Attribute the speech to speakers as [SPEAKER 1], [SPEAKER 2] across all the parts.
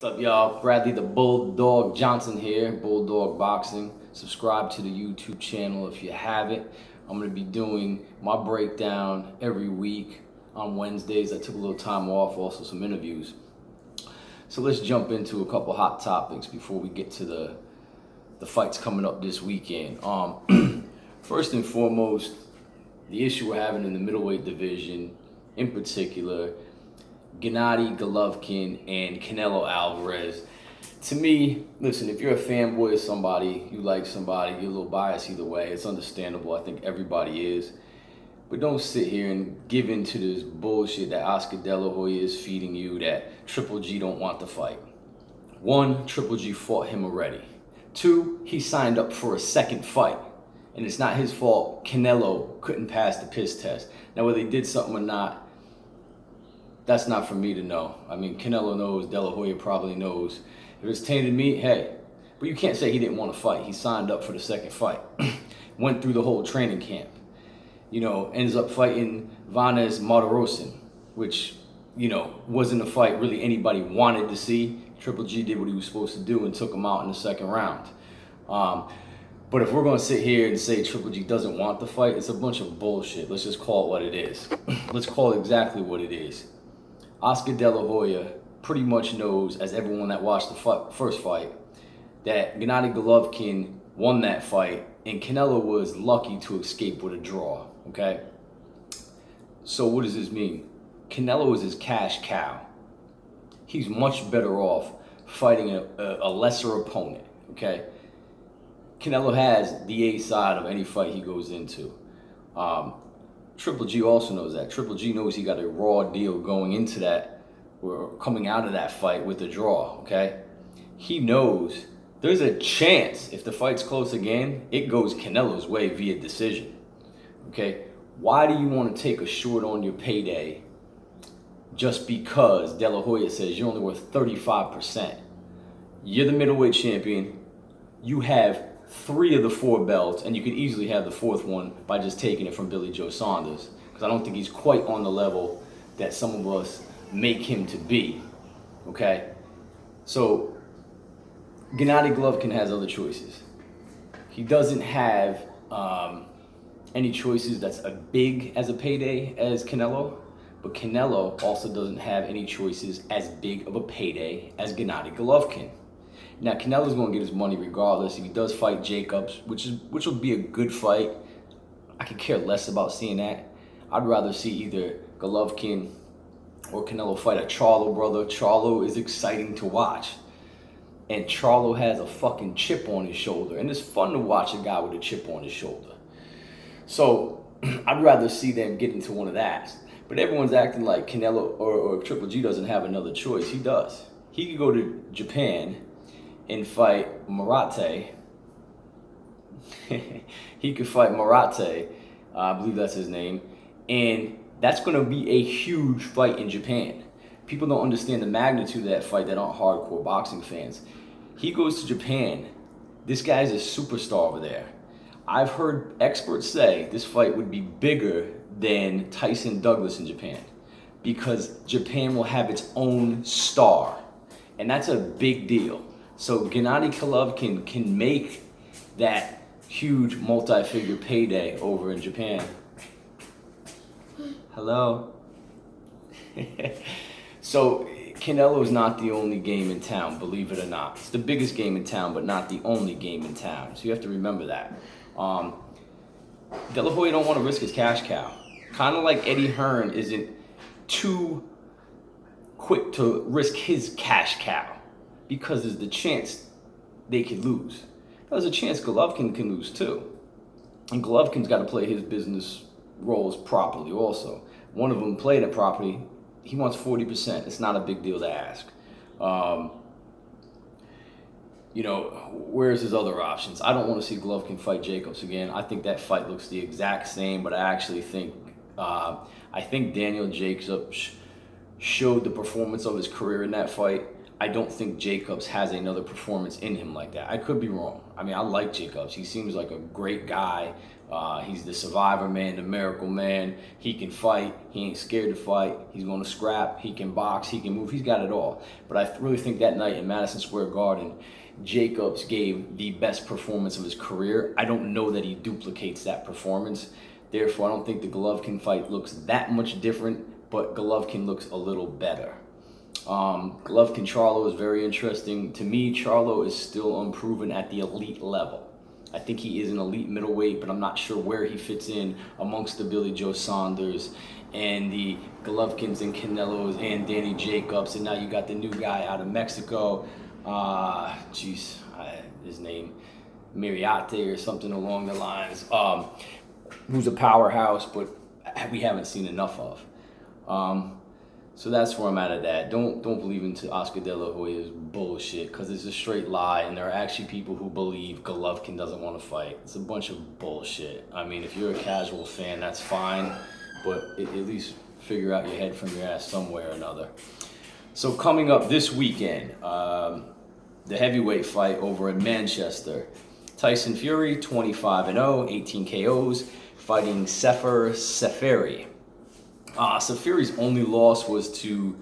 [SPEAKER 1] What's up, y'all? Bradley the Bulldog Johnson here, Bulldog Boxing. Subscribe to the YouTube channel if you haven't. I'm going to be doing my breakdown every week on Wednesdays. I took a little time off, also some interviews. So let's jump into a couple hot topics before we get to the fights coming up this weekend. First and foremost, the issue we're having in the middleweight division, in particular, Gennady Golovkin and Canelo Alvarez. To me, listen, if you're a fanboy of somebody, you like somebody, you're a little biased either way. It's understandable. I think everybody is. But don't sit here and give into this bullshit that Oscar De La Hoya is feeding you, that Triple G don't want the fight. One, Triple G fought him already. Two, he signed up for a second fight. And it's not his fault Canelo couldn't pass the piss test. Now, whether he did something or not, that's not for me to know. I mean, Canelo knows, De La Hoya probably knows. If it's tainted meat, hey. But you can't say he didn't want to fight. He signed up for the second fight. Went through the whole training camp. Ends up fighting Vanes Martirosyan, which, wasn't a fight really anybody wanted to see. Triple G did what he was supposed to do and took him out in the second round. But if we're going to sit here and say Triple G doesn't want the fight, it's a bunch of bullshit. Let's just call it what it is. Let's call it exactly what it is. Oscar De La Hoya pretty much knows, as everyone that watched the first fight, that Gennady Golovkin won that fight, and Canelo was lucky to escape with a draw, okay? So what does this mean? Canelo is his cash cow. He's much better off fighting a lesser opponent, okay? Canelo has the A side of any fight he goes into. Triple G also knows that. Triple G knows he got a raw deal going into that, or coming out of that fight with a draw, okay? He knows there's a chance if the fight's close again, it goes Canelo's way via decision, okay? Why do you want to take a short on your payday just because De La Hoya says you're only worth 35%? You're the middleweight champion. You have 3 of the 4 belts, and you could easily have the 4th one by just taking it from Billy Joe Saunders, because I don't think he's quite on the level that some of us make him to be, okay? So Gennady Golovkin has other choices. He doesn't have any choices that's as big as a payday as Canelo, but Canelo also doesn't have any choices as big of a payday as Gennady Golovkin. Now, Canelo's going to get his money regardless. If he does fight Jacobs, which will be a good fight, I could care less about seeing that. I'd rather see either Golovkin or Canelo fight a Charlo brother. Charlo is exciting to watch. And Charlo has a fucking chip on his shoulder. And it's fun to watch a guy with a chip on his shoulder. So, I'd rather see them get into one of that. But everyone's acting like Canelo or Triple G doesn't have another choice. He does. He could go to Japan and fight Marate. He could fight Marate, I believe that's his name, and that's going to be a huge fight in Japan. People don't understand the magnitude of that fight that aren't hardcore boxing fans. He goes to Japan. This guy's a superstar over there. I've heard experts say this fight would be bigger than Tyson Douglas in Japan, because Japan will have its own star, and that's a big deal. So Gennady Golovkin can make that huge multi-figure payday over in Japan. Hello? So Canelo's not the only game in town, believe it or not. It's the biggest game in town, but not the only game in town. So you have to remember that. De La Hoya don't want to risk his cash cow. Kind of like Eddie Hearn isn't too quick to risk his cash cow, because there's the chance they could lose. There's a chance Golovkin can lose too. And Golovkin's got to play his business roles properly also. One of them played it properly. He wants 40%. It's not a big deal to ask. Where's his other options? I don't want to see Golovkin fight Jacobs again. I think that fight looks the exact same, but I actually think Daniel Jacobs showed the performance of his career in that fight. I don't think Jacobs has another performance in him like that. I could be wrong. I mean, I like Jacobs. He seems like a great guy, He's the survivor man, the miracle man. He can fight. He ain't scared to fight. He's going to scrap. He can box. He can move. He's got it all. But I really think that night in Madison Square Garden, Jacobs gave the best performance of his career. I don't know that he duplicates that performance. Therefore, I don't think the Golovkin fight looks that much different, but Golovkin looks a little better. Golovkin Charlo is very interesting. To me, Charlo is still unproven at the elite level. I think he is an elite middleweight, but I'm not sure where he fits in amongst the Billy Joe Saunders and the Golovkins and Canelos and Danny Jacobs. And now you got the new guy out of Mexico. His name, Miriate or something along the lines, who's a powerhouse, but we haven't seen enough of. So that's where I'm at that. Don't believe into Oscar De La Hoya's bullshit, because it's a straight lie, and there are actually people who believe Golovkin doesn't want to fight. It's a bunch of bullshit. I mean, if you're a casual fan, that's fine, but at least figure out your head from your ass somewhere or another. So coming up this weekend, the heavyweight fight over in Manchester. Tyson Fury, 25-0, 18 KOs, fighting Seferi. Seferi's only loss was to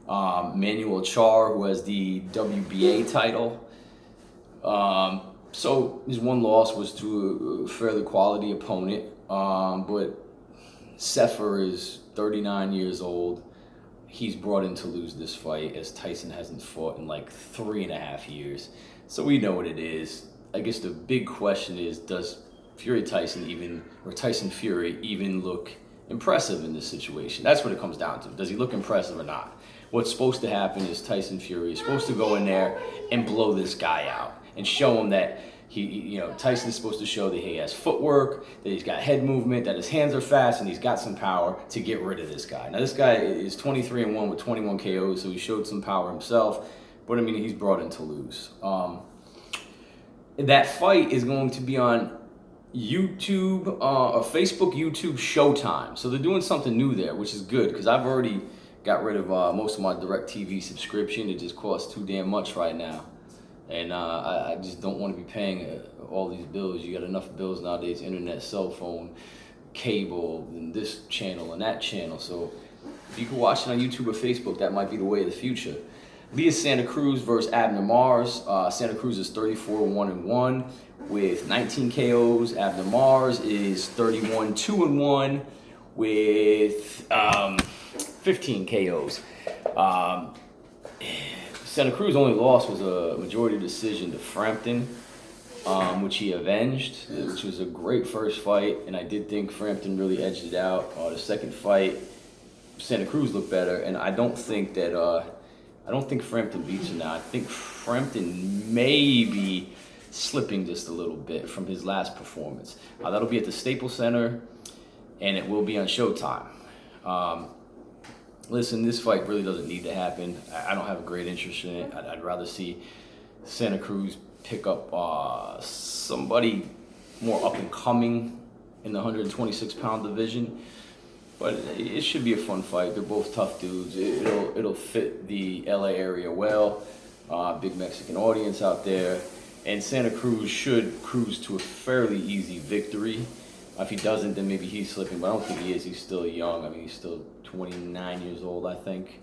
[SPEAKER 1] Manuel Char, who has the WBA title. So his one loss was to a fairly quality opponent. But Sefer is 39 years old. He's brought in to lose this fight, as Tyson hasn't fought in like 3.5 years. So we know what it is. I guess the big question is, does Tyson Fury even look impressive in this situation? That's what it comes down to. Does he look impressive or not? What's supposed to happen is Tyson Fury is supposed to go in there and blow this guy out and show him that Tyson's supposed to show that he has footwork, that he's got head movement, that his hands are fast, and he's got some power to get rid of this guy. Now, this guy is 23-1 with 21 KOs, so he showed some power himself, but I mean, he's brought in to lose. That fight is going to be on YouTube, Facebook, YouTube, Showtime. So they're doing something new there, which is good, because I've already got rid of most of my DirecTV subscription. It just costs too damn much right now. And I just don't want to be paying all these bills. You got enough bills nowadays: internet, cell phone, cable, and this channel and that channel. So if you can watch it on YouTube or Facebook, that might be the way of the future. Leah Santa Cruz versus Abner Mars. Santa Cruz is 34-1-1 with 19 KOs. Abner Mars is 31-2-1 with 15 KOs. Santa Cruz's only loss was a majority decision to Frampton, which he avenged, which was a great first fight, and I did think Frampton really edged it out. The second fight, Santa Cruz looked better, and I don't think Frampton beats him now. I think Frampton may be slipping just a little bit from his last performance. That'll be at the Staples Center, and it will be on Showtime. Listen, this fight really doesn't need to happen. I don't have a great interest in it. I'd rather see Santa Cruz pick up somebody more up and coming in the 126-pound division. But it should be a fun fight. They're both tough dudes. It'll fit the LA area well. Big Mexican audience out there. And Santa Cruz should cruise to a fairly easy victory. If he doesn't, then maybe he's slipping, but I don't think he is. He's still young. I mean, he's still 29 years old, I think.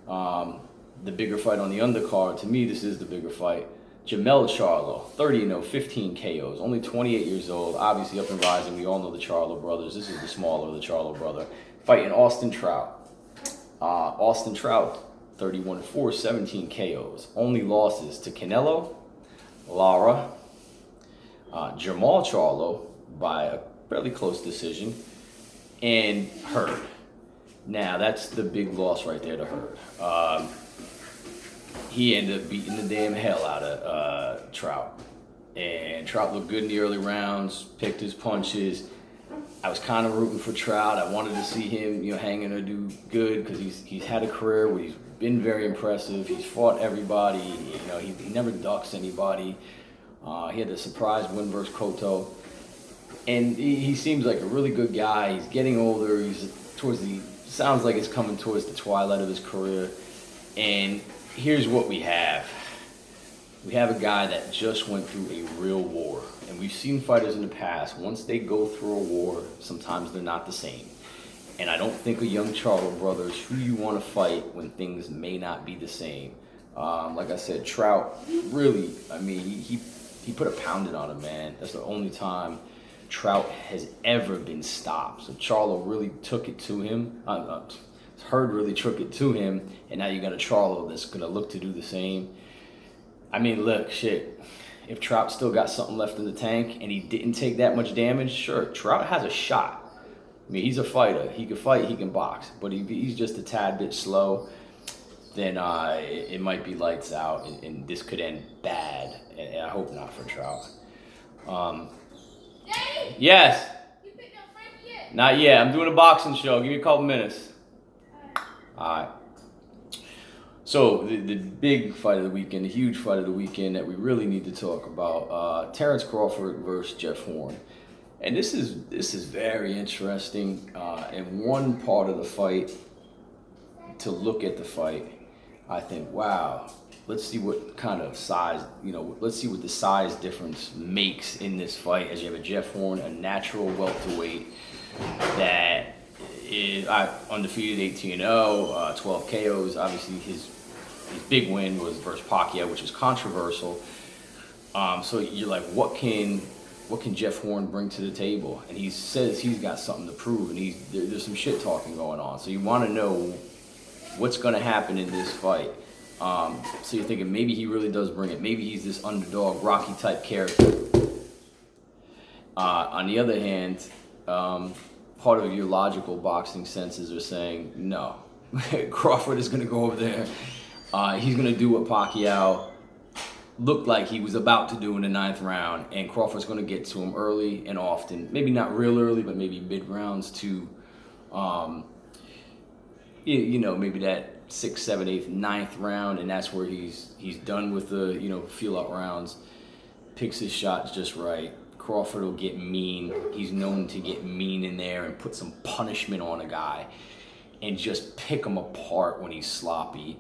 [SPEAKER 1] The bigger fight on the undercard, to me, this is the bigger fight. Jarmell Charlo, 30-0, 15 KOs, only 28 years old, obviously up and rising. We all know the Charlo brothers. This is the smaller of the Charlo brother. Fighting Austin Trout. Austin Trout, 31-4, 17 KOs. Only losses to Canelo, Lara, Jarmell Charlo by a fairly close decision, and Hurd. Now, that's the big loss right there to Hurd. He ended up beating the damn hell out of Trout. And Trout looked good in the early rounds, picked his punches. I was kind of rooting for Trout. I wanted to see him, hanging or do good, because he's had a career where he's been very impressive. He's fought everybody. He never ducks anybody. He had the surprise win versus Cotto. And he seems like a really good guy. He's getting older. Sounds like it's coming towards the twilight of his career. And here's what we have. we have a guy that just went through a real war. And we've seen fighters in the past, once they go through a war, sometimes they're not the same. And I don't think a young Charlo brothers who you want to fight when things may not be the same. Like I said, Trout, really, I mean, he put a pounding on him, man. That's the only time Trout has ever been stopped. So Charlo really took it to him. Hurd really took it to him, and now you got a Charlo that's going to look to do the same. I mean, look, shit. If Trout still got something left in the tank and he didn't take that much damage, sure, Trout has a shot. I mean, he's a fighter. He can fight, he can box. But if he's just a tad bit slow, then it might be lights out, and this could end bad. And I hope not for Trout.
[SPEAKER 2] Daddy?
[SPEAKER 1] Yes?
[SPEAKER 2] You picked up Frankie yet?
[SPEAKER 1] Not yet. I'm doing a boxing show. Give me a couple minutes. All right. So the big fight of the weekend, the huge fight of the weekend that we really need to talk about, Terence Crawford versus Jeff Horn. And this is very interesting. And one part of the fight, to look at the fight, I think, wow, let's see what kind of size, let's see what the size difference makes in this fight, as you have a Jeff Horn, a natural welterweight that is undefeated, 18-0, 12 KOs. Obviously, his big win was versus Pacquiao, which is controversial. So you're like, what can Jeff Horn bring to the table? And he says he's got something to prove, and there's some shit talking going on. So you want to know what's going to happen in this fight. So you're thinking maybe he really does bring it. Maybe he's this underdog, Rocky type character. On the other hand, part of your logical boxing senses are saying, no, Crawford is going to go over there. He's going to do what Pacquiao looked like he was about to do in the 9th round, and Crawford's going to get to him early and often. Maybe not real early, but maybe mid-rounds to, maybe that 6th, 7th, 8th, 9th round, and that's where he's done with the, feel-out rounds, picks his shots just right. Crawford will get mean. He's known to get mean in there and put some punishment on a guy and just pick him apart when he's sloppy.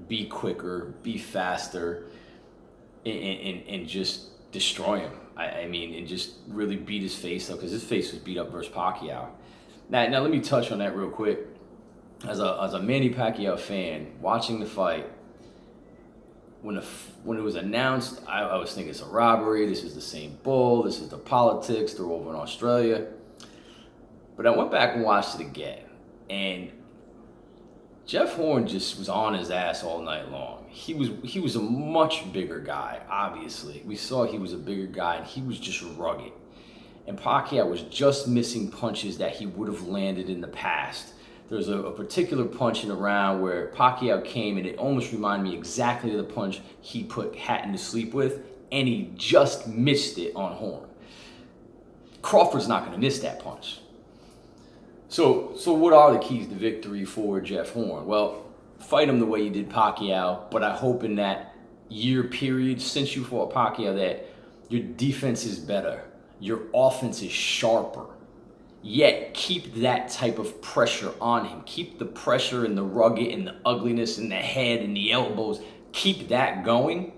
[SPEAKER 1] Be quicker, be faster, and just destroy him. I mean, and just really beat his face up, because his face was beat up versus Pacquiao. Now let me touch on that real quick. As a Manny Pacquiao fan, watching the fight, when it was announced, I was thinking it's a robbery. This is the same bull. This is the politics. They're over in Australia. But I went back and watched it again, and Jeff Horn just was on his ass all night long. He was a much bigger guy, obviously. We saw he was a bigger guy, and he was just rugged. And Pacquiao was just missing punches that he would have landed in the past. There's a particular punch in the round where Pacquiao came, and it almost reminded me exactly of the punch he put Hatton to sleep with, and he just missed it on Horn. Crawford's not going to miss that punch. So what are the keys to victory for Jeff Horn? Well, fight him the way you did Pacquiao, but I hope in that year period since you fought Pacquiao that your defense is better, your offense is sharper. Yet keep that type of pressure on him. Keep the pressure and the rugged and the ugliness and the head and the elbows. Keep that going,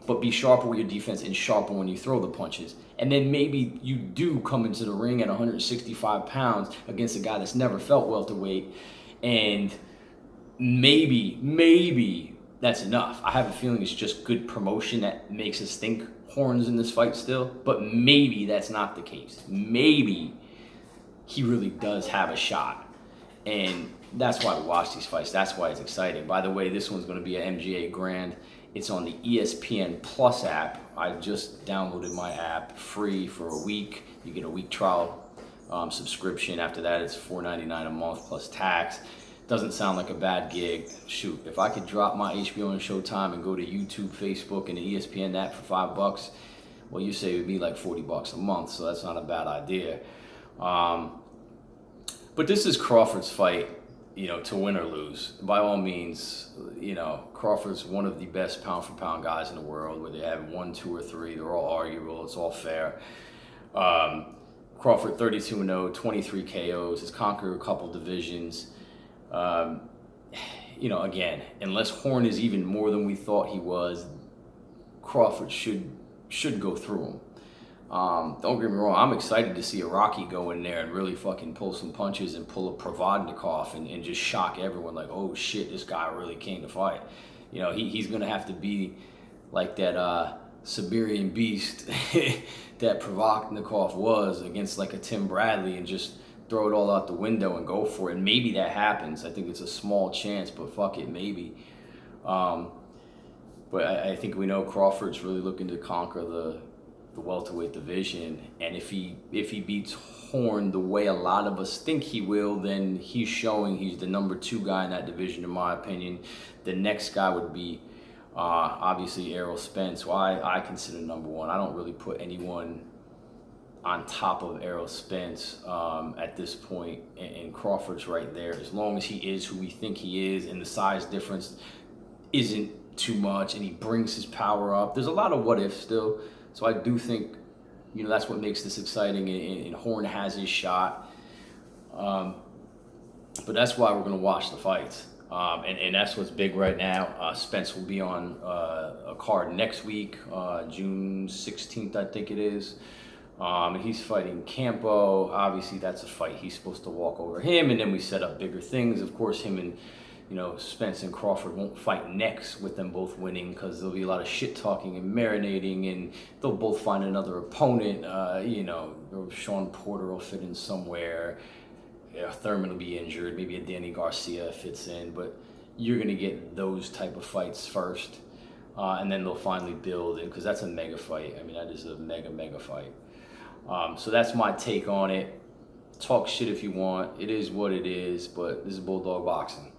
[SPEAKER 1] but be sharper with your defense and sharper when you throw the punches. And then maybe you do come into the ring at 165 pounds against a guy that's never felt welterweight, and maybe that's enough. I have a feeling it's just good promotion that makes us think Horn's in this fight still, but maybe that's not the case. Maybe he really does have a shot. And that's why we watch these fights. That's why it's exciting. By the way, this one's going to be an MGA Grand. It's on the ESPN Plus app. I just downloaded my app free for a week. You get a week trial subscription. After that, it's $4.99 a month plus tax. Doesn't sound like a bad gig. Shoot, if I could drop my HBO and Showtime and go to YouTube, Facebook, and the ESPN app for $5, well, you say it would be like $40 a month, so that's not a bad idea. But this is Crawford's fight, to win or lose. By all means, Crawford's one of the best pound-for-pound guys in the world. Whether they have 1, 2, or 3, they're all arguable. It's all fair. Crawford 32-0, 23 KOs. Has conquered a couple divisions. Again, unless Horn is even more than we thought he was, Crawford should go through him. Don't get me wrong, I'm excited to see a Rocky go in there and really fucking pull some punches and pull a Provodnikov and just shock everyone like, oh shit, this guy really came to fight. You know, he's gonna have to be like that Siberian beast that Provodnikov was against like a Tim Bradley and just throw it all out the window and go for it. And maybe that happens. I think it's a small chance, but fuck it, maybe. But I think we know Crawford's really looking to conquer the welterweight division, and if he beats Horn the way a lot of us think he will, then he's showing he's the number 2 guy in that division, in my opinion. The next guy would be obviously Errol Spence, who I consider number 1. I don't really put anyone on top of Errol Spence at this point, and Crawford's right there. As long as he is who we think he is, and the size difference isn't too much, and he brings his power up. There's a lot of what ifs still. So I do think, you know, that's what makes this exciting, and Horn has his shot. But that's why we're going to watch the fights. And that's what's big right now. Spence will be on a card next week, June 16th, I think it is. And he's fighting Campo. Obviously, that's a fight he's supposed to walk over him, and then we set up bigger things. Of course, him and Spence and Crawford won't fight next with them both winning, because there'll be a lot of shit talking and marinating, and they'll both find another opponent. Sean Porter will fit in somewhere. Thurman will be injured. Maybe a Danny Garcia fits in, but you're gonna get those type of fights first, and then they'll finally build in, because that's a mega fight. I mean, that is a mega fight. So that's my take on it. Talk shit if you want. It is what it is, but this is Bulldog Boxing.